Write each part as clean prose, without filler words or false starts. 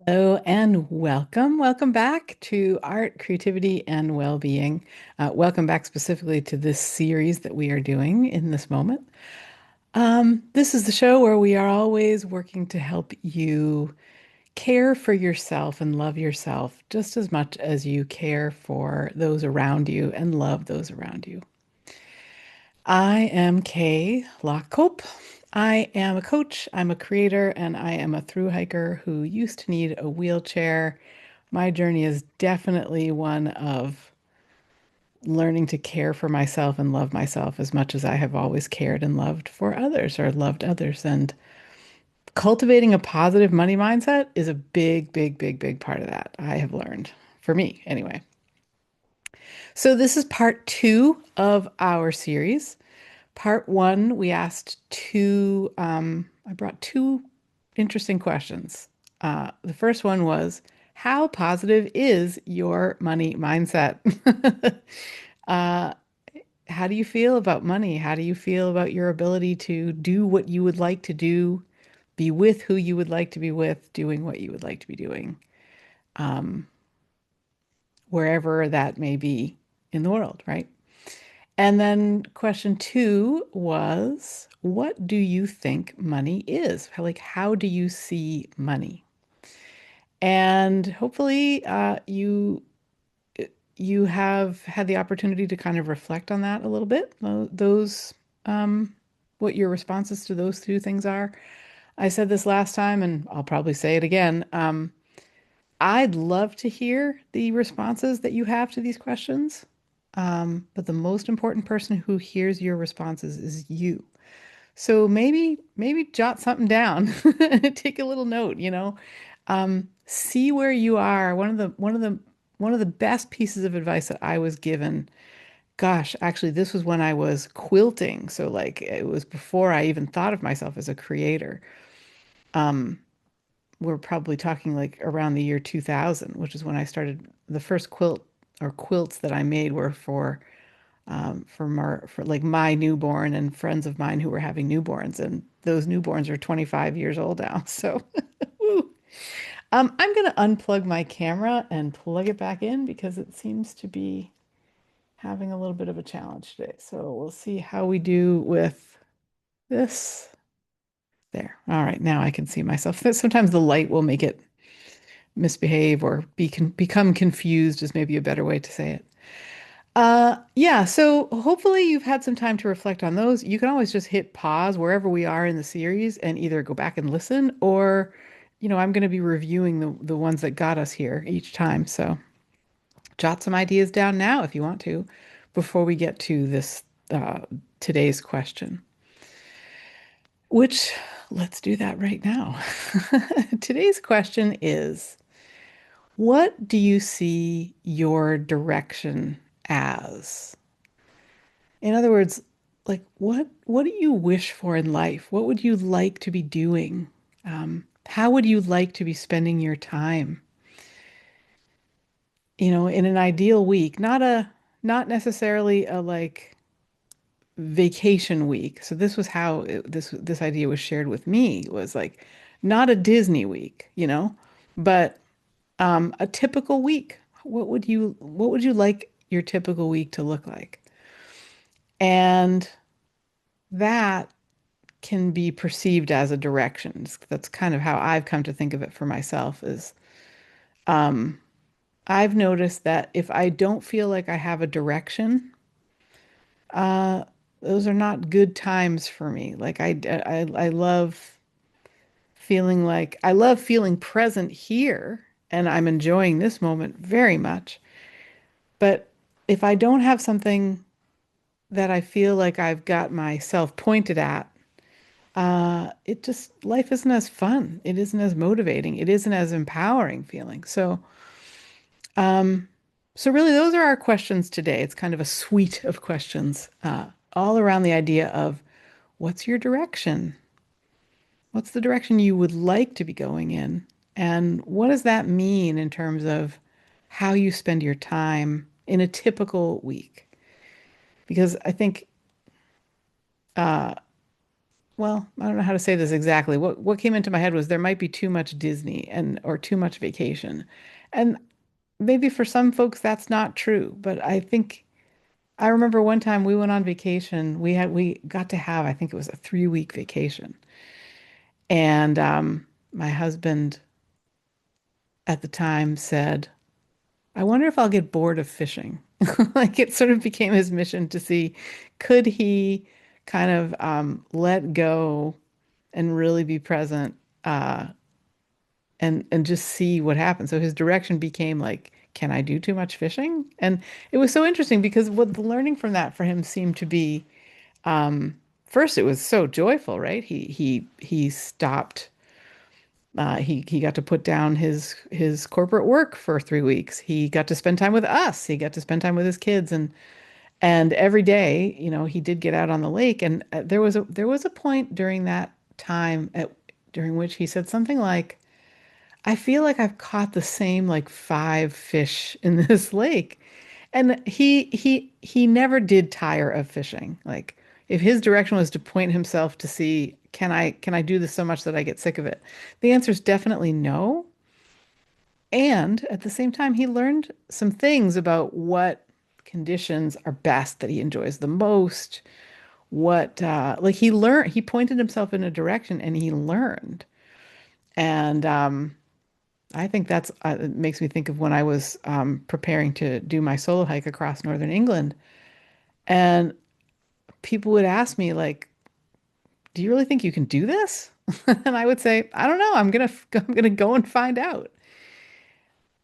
Hello and welcome. Welcome back to Art, Creativity, and Well-Being. Welcome back specifically to this series that we are doing in this moment. This is the show where we are always working to help you care for yourself and love yourself just as much as you care for those around you and love those around you. I am Kay Lockcope. I am a coach, I'm a creator, and I am a thru hiker who used to need a wheelchair. My journey is definitely one of learning to care for myself and love myself as much as I have always cared and loved for others or loved others. And cultivating a positive money mindset is a big, big, big, big part of that. I have learned, for me anyway. So, this is part two of our series. Part one, we asked I brought two interesting questions. The first one was, how positive is your money mindset? uh, how do you feel about money? How do you feel about your ability to do what you would like to do, be with who you would like to be with, doing what you would like to be doing, um, wherever that may be in the world, right? And then question two was, what do you think money is? How do you see money? And hopefully, you have had the opportunity to kind of reflect on that a little bit. Um, what your responses to those two things are. I said this last time, and I'll probably say it again. I'd love to hear the responses that you have to these questions. But the most important person who hears your responses is you. So maybe jot something down, take a little note, see where you are. One of the best pieces of advice that I was given, gosh, actually, this was when I was quilting. So like it was before I even thought of myself as a creator. Um, we're probably talking like around the year 2000, which is when I started. The first quilts that I made were for like my newborn and friends of mine who were having newborns, and those newborns are 25 years old now. So, woo. I'm gonna unplug my camera and plug it back in because it seems to be having a little bit of a challenge today. So we'll see how we do with this. There. All right, now I can see myself. Sometimes the light will make it misbehave or become confused is maybe a better way to say it. Yeah, so hopefully you've had some time to reflect on those. You can always just hit pause wherever we are in the series and either go back and listen or, I'm going to be reviewing the ones that got us here each time. So jot some ideas down now if you want to before we get to this today's question, which let's do that right now. Today's question is, what do you see your direction as? In other words, like what do you wish for in life? What would you like to be doing? How would you like to be spending your time? In an ideal week, not necessarily a like vacation week. So this was how this idea was shared with me was like not a Disney week, but a typical week. What would you like your typical week to look like? And that can be perceived as a direction. That's kind of how I've come to think of it for myself is um, I've noticed that if I don't feel like I have a direction, uh, those are not good times for me. Like I love feeling present here and I'm enjoying this moment very much. But if I don't have something that I feel like I've got myself pointed at, life isn't as fun. It isn't as motivating. It isn't as empowering feeling. Um, so really, those are our questions today. It's kind of a suite of questions, all around the idea of what's your direction? What's the direction you would like to be going in? And what does that mean in terms of how you spend your time in a typical week? Because I think, uh, well, I don't know how to say this exactly. What came into my head was there might be too much Disney and or too much vacation. And maybe for some folks that's not true, but I think I remember one time we went on vacation. We got to have, I think it was a 3 week vacation. And my husband at the time said, I wonder if I'll get bored of fishing. Like it sort of became his mission to see could he kind of let go and really be present uh, and just see what happens. So his direction became like, can I do too much fishing? And it was so interesting because what the learning from that for him seemed to be, first it was so joyful, right? He stopped. He got to put down his corporate work for 3 weeks. He got to spend time with us. He got to spend time with his kids, and every day, he did get out on the lake. And there was a point during that time during which he said something like, I feel like I've caught the same like 5 fish in this lake. And he never did tire of fishing. Like if his direction was to point himself to see, can I do this so much that I get sick of it? The answer is definitely no. And at the same time, he learned some things about what conditions are best that he enjoys the most. What like he pointed himself in a direction and he learned. And I think that's it makes me think of when I was preparing to do my solo hike across northern England, and people would ask me like, "Do you really think you can do this?" And I would say, "I don't know. I'm gonna go and find out."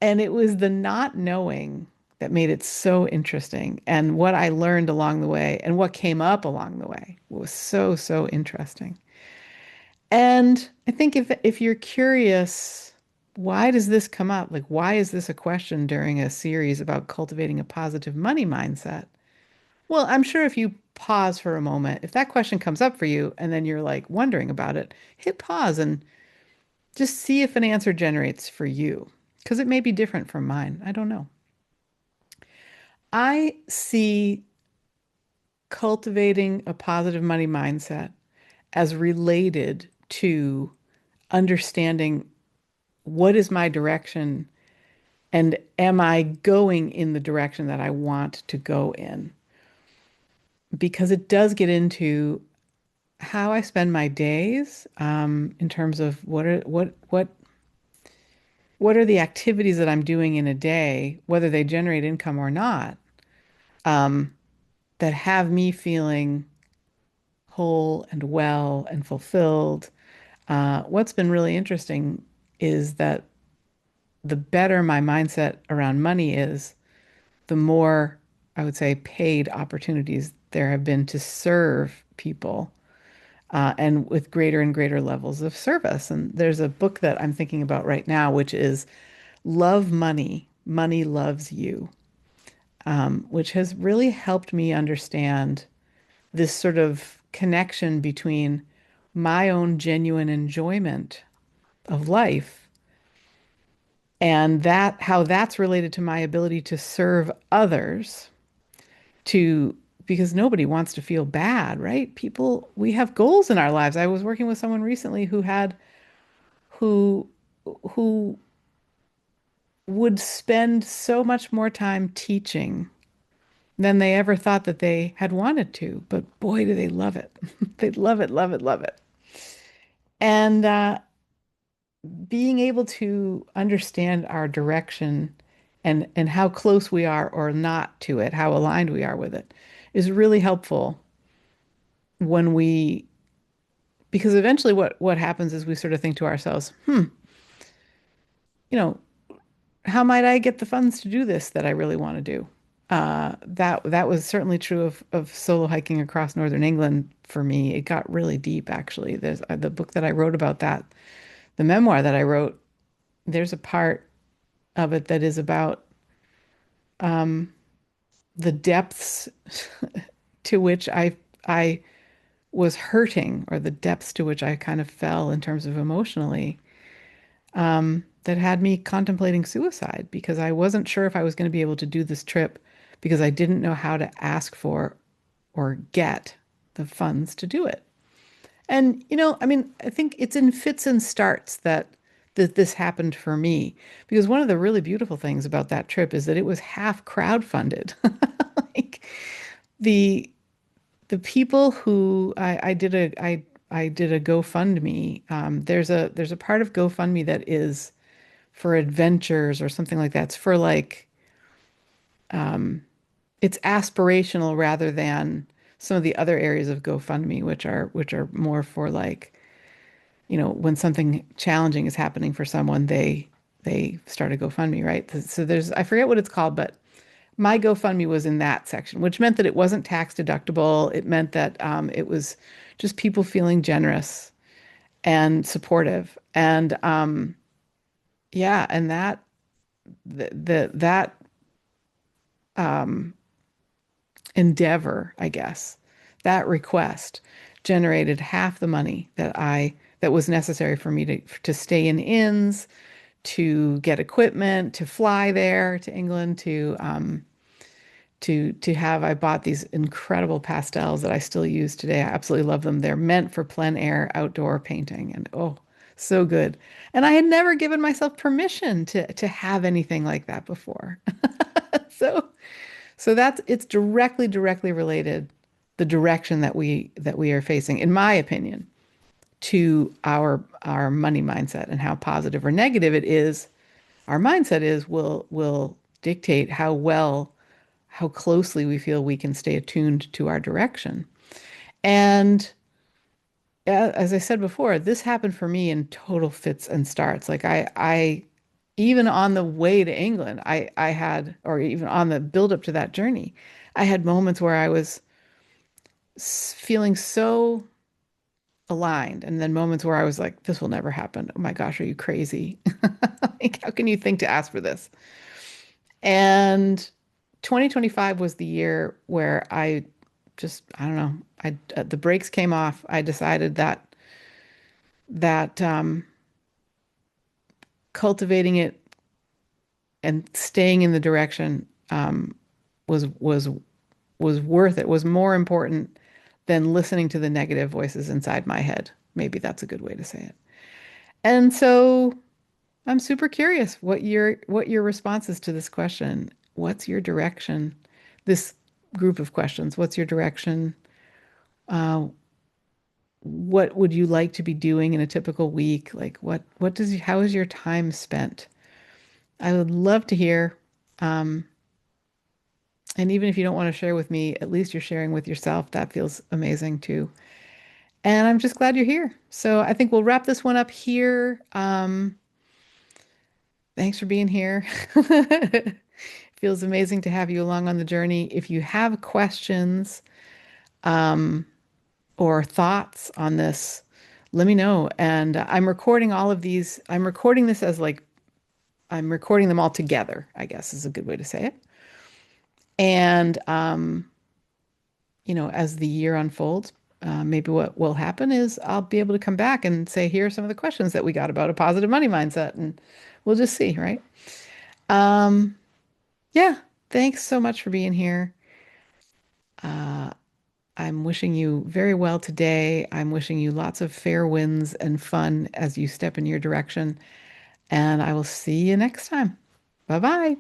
And it was the not knowing that made it so interesting, and what I learned along the way, and what came up along the way was so interesting. And I think if you're curious, why does this come up? Like, why is this a question during a series about cultivating a positive money mindset? Well, I'm sure if you pause for a moment, if that question comes up for you and then you're like wondering about it, hit pause and just see if an answer generates for you, because it may be different from mine. I don't know. I see cultivating a positive money mindset as related to understanding what is my direction and am I going in the direction that I want to go in? Because it does get into how I spend my days, in terms of what are the activities that I'm doing in a day, whether they generate income or not, um, that have me feeling whole and well and fulfilled. What's been really interesting is that the better my mindset around money is, the more, I would say, paid opportunities there have been to serve people, and with greater and greater levels of service. And there's a book that I'm thinking about right now, which is Love Money, Money Loves You, which has really helped me understand this sort of connection between my own genuine enjoyment of life and that how that's related to my ability to serve others, to because nobody wants to feel bad, right? People, we have goals in our lives. I was working with someone recently who who would spend so much more time teaching than they ever thought that they had wanted to. But boy, do they love it. They love it, love it, love it. And being able to understand our direction and how close we are or not to it, how aligned we are with it, is really helpful when we because eventually what happens is we sort of think to ourselves, you know, how might I get the funds to do this that I really want to do? That was certainly true of solo hiking across northern England for me. It got really deep, actually. There's the book that I wrote about that, the memoir that I wrote. There's a part of it that is about the depths to which I was hurting, or the depths to which I kind of fell in terms of emotionally, that had me contemplating suicide because I wasn't sure if I was going to be able to do this trip because I didn't know how to ask for or get the funds to do it. And I mean, I think it's in fits and starts that this happened for me because one of the really beautiful things about that trip is that it was half crowdfunded. Like the the people who I did a GoFundMe. There's a part of GoFundMe that is for adventures or something like that. It's for like it's aspirational rather than some of the other areas of GoFundMe, which are more for like, when something challenging is happening for someone, they start a GoFundMe, right? So there's I forget what it's called, but my GoFundMe was in that section, which meant that it wasn't tax deductible. It meant that it was just people feeling generous and supportive, and yeah, and that endeavor, I guess, that request generated half the money that was necessary for me to stay in inns, to get equipment, to fly there to England, to have. I bought these incredible pastels that I still use today. I absolutely love them. They're meant for plein air outdoor painting, and oh, so good. And I had never given myself permission to have anything like that before. So so that's it's directly related, the direction that we are facing, in my opinion, to our money mindset, and how positive or negative it is. Our mindset is will dictate how closely we feel we can stay attuned to our direction. And as I said before, this happened for me in total fits and starts. Like I even on the way to England, I had, or even on the build up to that journey, I had moments where I was feeling so aligned, and then moments where I was like, this will never happen. Oh my gosh, are you crazy? Like, how can you think to ask for this? And 2025 was the year where I don't know, the brakes came off. I decided that cultivating it and staying in the direction was was worth it, was more important than listening to the negative voices inside my head. Maybe that's a good way to say it. And so I'm super curious what your response is to this question. What's your direction? This group of questions. What's your direction? Uh, what would you like to be doing in a typical week? Like how is your time spent? I would love to hear. Um, and even if you don't want to share with me, at least you're sharing with yourself. That feels amazing too. And I'm just glad you're here. So I think we'll wrap this one up here. Thanks for being here. Feels amazing to have you along on the journey. If you have questions um, or thoughts on this, let me know. And I'm recording all of these. I'm recording this as like I'm recording them all together, I guess is a good way to say it. And as the year unfolds, maybe what will happen is I'll be able to come back and say, here are some of the questions that we got about a positive money mindset, and we'll just see, right? Um, yeah, thanks so much for being here. Uh, I'm wishing you very well today. I'm wishing you lots of fair winds and fun as you step in your direction, and I will see you next time. Bye bye.